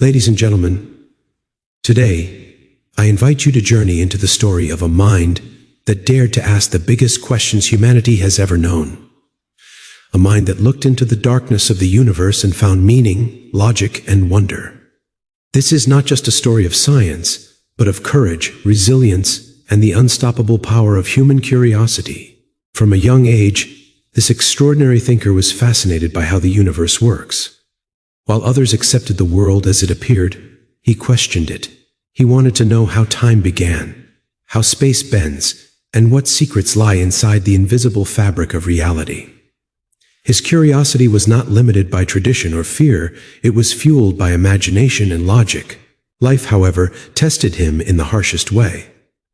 Ladies and gentlemen, today I invite you to journey into the story of a mind that dared to ask the biggest questions humanity has ever known. A mind that looked into the darkness of the universe and found meaning, logic, and wonder. This is not just a story of science, but of courage, resilience, and the unstoppable power of human curiosity. From a young age, this extraordinary thinker was fascinated by how the universe works. While others accepted the world as it appeared, he questioned it. He wanted to know how time began, how space bends, and what secrets lie inside the invisible fabric of reality. His curiosity was not limited by tradition or fear, it was fueled by imagination and logic. Life, however, tested him in the harshest way.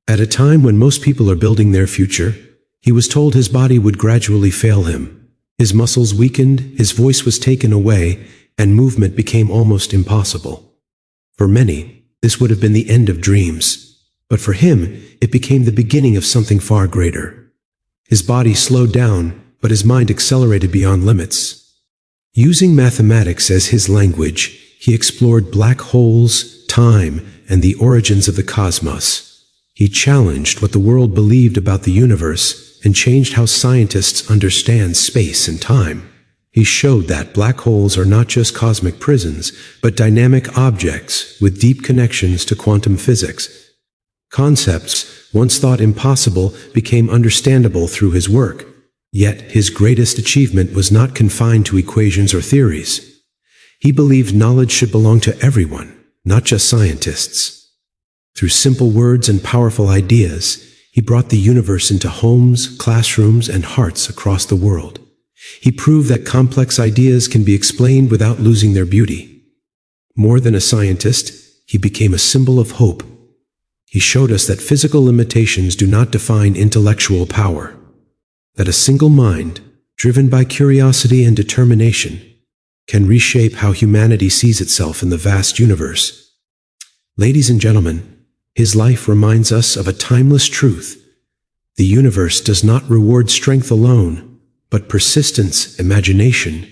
At a time when most people are building their future, he was told his body would gradually fail him. His muscles weakened, his voice was taken away, and movement became almost impossible. For many, this would have been the end of dreams. But for him, it became the beginning of something far greater. His body slowed down, but his mind accelerated beyond limits. Using mathematics as his language, he explored black holes, time, and the origins of the cosmos. He challenged what the world believed about the universe and changed how scientists understand space and time. He showed that black holes are not just cosmic prisons, but dynamic objects with deep connections to quantum physics. Concepts once thought impossible became understandable through his work. Yet his greatest achievement was not confined to equations or theories. He believed knowledge should belong to everyone, not just scientists. Through simple words and powerful ideas, he brought the universe into homes, classrooms, and hearts across the world. He proved that complex ideas can be explained without losing their beauty. More than a scientist, he became a symbol of hope. He showed us that physical limitations do not define intellectual power. That a single mind, driven by curiosity and determination, can reshape how humanity sees itself in the vast universe. Ladies and gentlemen, his life reminds us of a timeless truth. The universe does not reward strength alone, but persistence, imagination,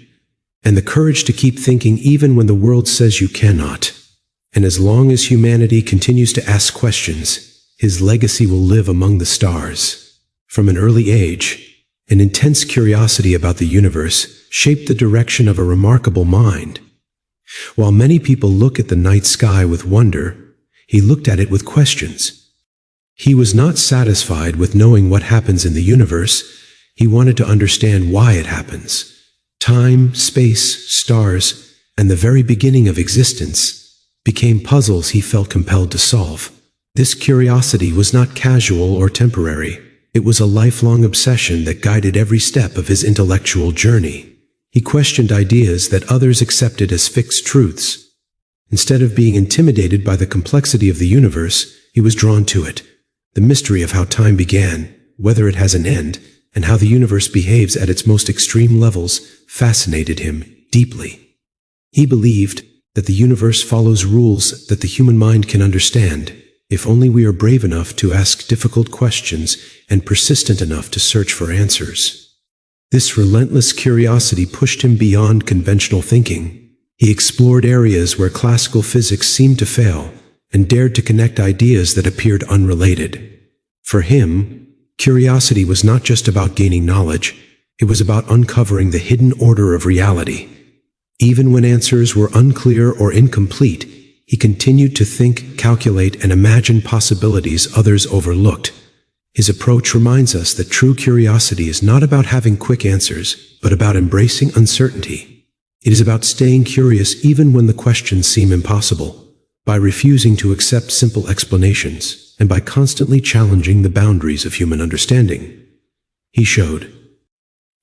and the courage to keep thinking even when the world says you cannot. And as long as humanity continues to ask questions, his legacy will live among the stars. From an early age, an intense curiosity about the universe shaped the direction of a remarkable mind. While many people look at the night sky with wonder, he looked at it with questions. He was not satisfied with knowing what happens in the universe. He wanted to understand why it happens. Time, space, stars, and the very beginning of existence became puzzles he felt compelled to solve. This curiosity was not casual or temporary. It was a lifelong obsession that guided every step of his intellectual journey. He questioned ideas that others accepted as fixed truths. Instead of being intimidated by the complexity of the universe, he was drawn to it. The mystery of how time began, whether it has an end, and how the universe behaves at its most extreme levels fascinated him deeply. He believed that the universe follows rules that the human mind can understand, if only we are brave enough to ask difficult questions and persistent enough to search for answers. This relentless curiosity pushed him beyond conventional thinking. He explored areas where classical physics seemed to fail and dared to connect ideas that appeared unrelated. For him, curiosity was not just about gaining knowledge, it was about uncovering the hidden order of reality. Even when answers were unclear or incomplete, he continued to think, calculate, and imagine possibilities others overlooked. His approach reminds us that true curiosity is not about having quick answers, but about embracing uncertainty. It is about staying curious even when the questions seem impossible, by refusing to accept simple explanations, and by constantly challenging the boundaries of human understanding. He showed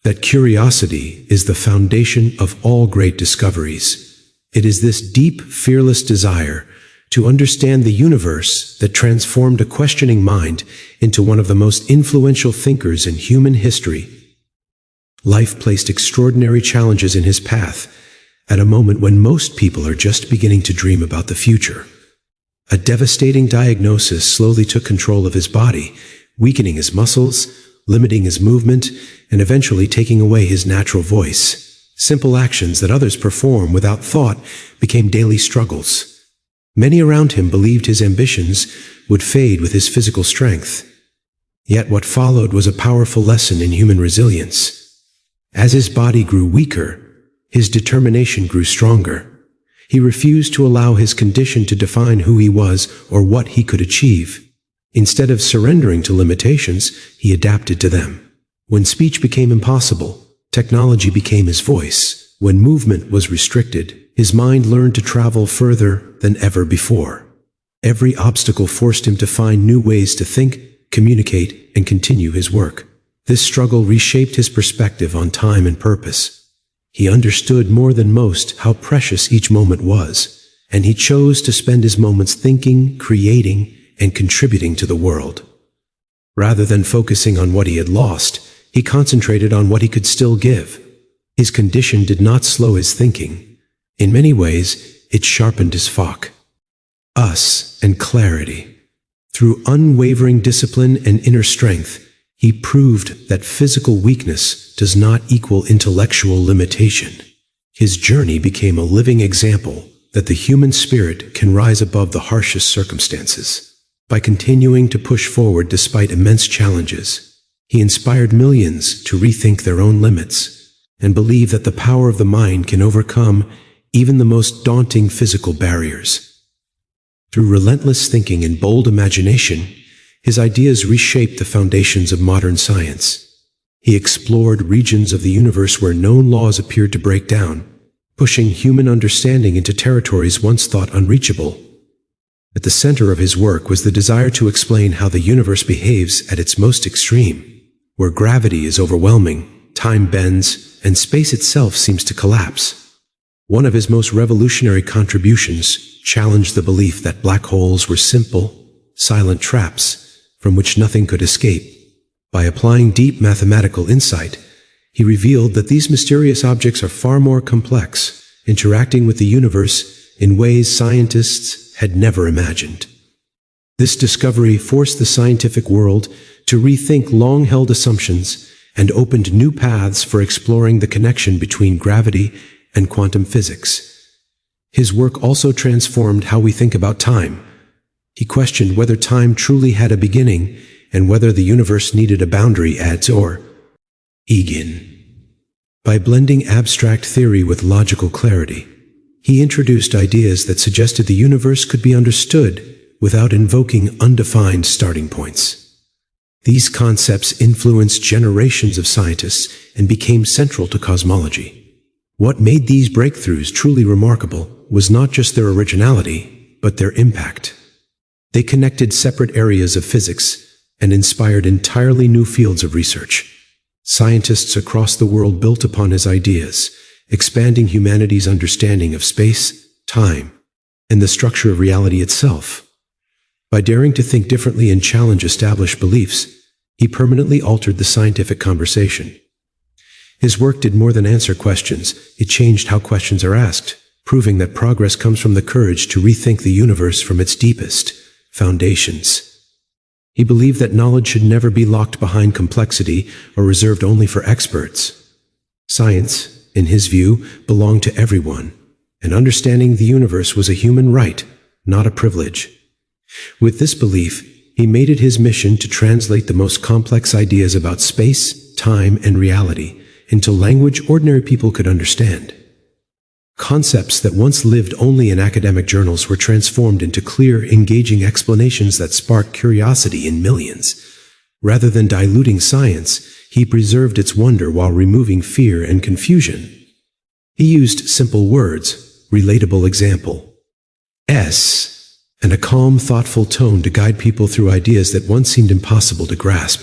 that curiosity is the foundation of all great discoveries. It is this deep, fearless desire to understand the universe that transformed a questioning mind into one of the most influential thinkers in human history. Life placed extraordinary challenges in his path at a moment when most people are just beginning to dream about the future. A devastating diagnosis slowly took control of his body, weakening his muscles, limiting his movement, and eventually taking away his natural voice. Simple actions that others perform without thought became daily struggles. Many around him believed his ambitions would fade with his physical strength. Yet what followed was a powerful lesson in human resilience. As his body grew weaker, his determination grew stronger. He refused to allow his condition to define who he was or what he could achieve. Instead of surrendering to limitations, he adapted to them. When speech became impossible, technology became his voice. When movement was restricted, his mind learned to travel further than ever before. Every obstacle forced him to find new ways to think, communicate, and continue his work. This struggle reshaped his perspective on time and purpose. He understood more than most how precious each moment was, and he chose to spend his moments thinking, creating, and contributing to the world. Rather than focusing on what he had lost, he concentrated on what he could still give. His condition did not slow his thinking. In many ways, it sharpened his focus and clarity. Through unwavering discipline and inner strength, he proved that physical weakness does not equal intellectual limitation. His journey became a living example that the human spirit can rise above the harshest circumstances. By continuing to push forward despite immense challenges, he inspired millions to rethink their own limits and believe that the power of the mind can overcome even the most daunting physical barriers. Through relentless thinking and bold imagination, his ideas reshaped the foundations of modern science. He explored regions of the universe where known laws appeared to break down, pushing human understanding into territories once thought unreachable. At the center of his work was the desire to explain how the universe behaves at its most extreme, where gravity is overwhelming, time bends, and space itself seems to collapse. One of his most revolutionary contributions challenged the belief that black holes were simple, silent traps from which nothing could escape. By applying deep mathematical insight, he revealed that these mysterious objects are far more complex, interacting with the universe in ways scientists had never imagined. This discovery forced the scientific world to rethink long-held assumptions and opened new paths for exploring the connection between gravity and quantum physics. His work also transformed how we think about time. He questioned whether time truly had a beginning and whether the universe needed a boundary at or begin. By blending abstract theory with logical clarity, he introduced ideas that suggested the universe could be understood without invoking undefined starting points. These concepts influenced generations of scientists and became central to cosmology. What made these breakthroughs truly remarkable was not just their originality, but their impact. They connected separate areas of physics and inspired entirely new fields of research. Scientists across the world built upon his ideas, expanding humanity's understanding of space, time, and the structure of reality itself. By daring to think differently and challenge established beliefs, he permanently altered the scientific conversation. His work did more than answer questions, it changed how questions are asked, proving that progress comes from the courage to rethink the universe from its deepest foundations. He believed that knowledge should never be locked behind complexity or reserved only for experts. Science, in his view, belonged to everyone, and understanding the universe was a human right, not a privilege. With this belief, he made it his mission to translate the most complex ideas about space, time, and reality into language ordinary people could understand. Concepts that once lived only in academic journals were transformed into clear, engaging explanations that sparked curiosity in millions. Rather than diluting science, he preserved its wonder while removing fear and confusion. He used simple words, relatable example, and a calm, thoughtful tone to guide people through ideas that once seemed impossible to grasp.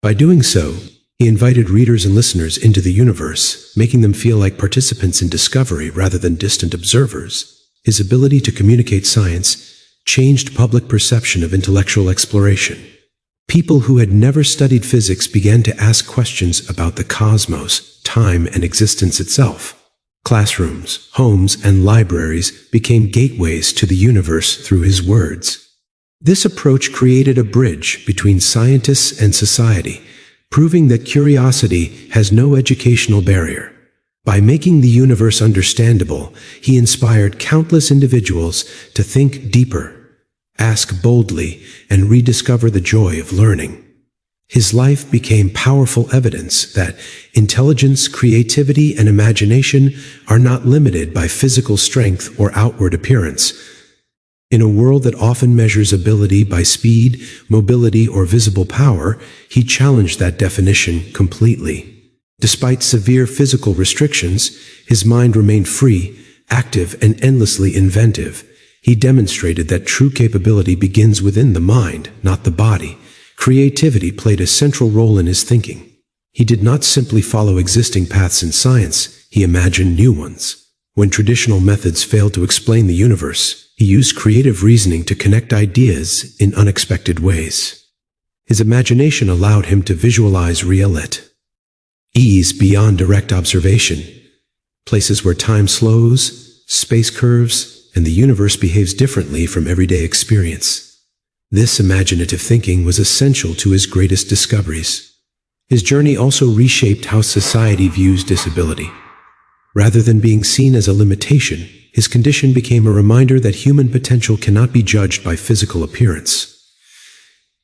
By doing so, he invited readers and listeners into the universe, making them feel like participants in discovery rather than distant observers. His ability to communicate science changed public perception of intellectual exploration. People who had never studied physics began to ask questions about the cosmos, time, and existence itself. Classrooms, homes, and libraries became gateways to the universe through his words. This approach created a bridge between scientists and society, proving that curiosity has no educational barrier. By making the universe understandable, he inspired countless individuals to think deeper, ask boldly, and rediscover the joy of learning. His life became powerful evidence that intelligence, creativity, and imagination are not limited by physical strength or outward appearance. In a world that often measures ability by speed, mobility, or visible power, he challenged that definition completely. Despite severe physical restrictions, his mind remained free, active, and endlessly inventive. He demonstrated that true capability begins within the mind, not the body. Creativity played a central role in his thinking. He did not simply follow existing paths in science, he imagined new ones. When traditional methods failed to explain the universe, he used creative reasoning to connect ideas in unexpected ways. His imagination allowed him to visualize reality beyond direct observation, places where time slows, space curves, and the universe behaves differently from everyday experience. This imaginative thinking was essential to his greatest discoveries. His journey also reshaped how society views disability. Rather than being seen as a limitation, his condition became a reminder that human potential cannot be judged by physical appearance.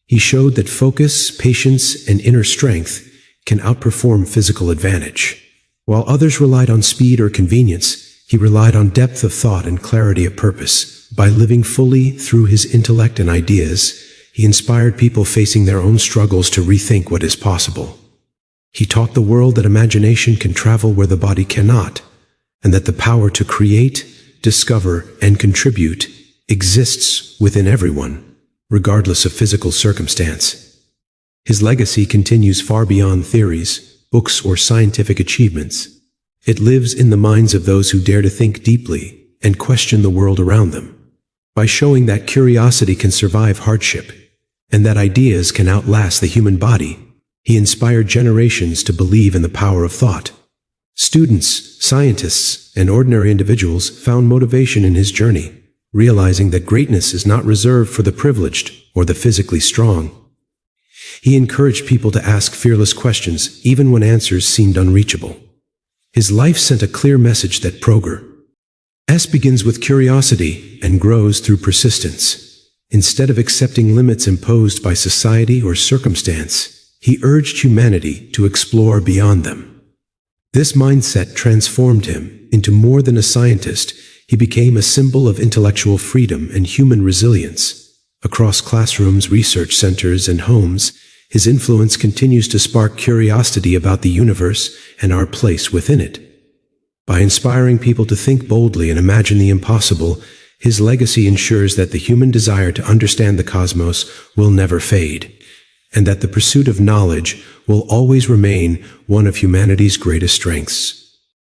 He showed that focus, patience, and inner strength can outperform physical advantage. While others relied on speed or convenience, he relied on depth of thought and clarity of purpose. By living fully through his intellect and ideas, he inspired people facing their own struggles to rethink what is possible. He taught the world that imagination can travel where the body cannot, and that the power to create, discover, and contribute exists within everyone, regardless of physical circumstance. His legacy continues far beyond theories, books, or scientific achievements. It lives in the minds of those who dare to think deeply and question the world around them. By showing that curiosity can survive hardship and that ideas can outlast the human body, he inspired generations to believe in the power of thought. Students, scientists, and ordinary individuals found motivation in his journey, realizing that greatness is not reserved for the privileged or the physically strong. He encouraged people to ask fearless questions even when answers seemed unreachable. His life sent a clear message that progress begins with curiosity and grows through persistence. Instead of accepting limits imposed by society or circumstance, he urged humanity to explore beyond them. This mindset transformed him into more than a scientist. He became a symbol of intellectual freedom and human resilience. Across classrooms, research centers, and homes, his influence continues to spark curiosity about the universe and our place within it. By inspiring people to think boldly and imagine the impossible, his legacy ensures that the human desire to understand the cosmos will never fade, and that the pursuit of knowledge will always remain one of humanity's greatest strengths.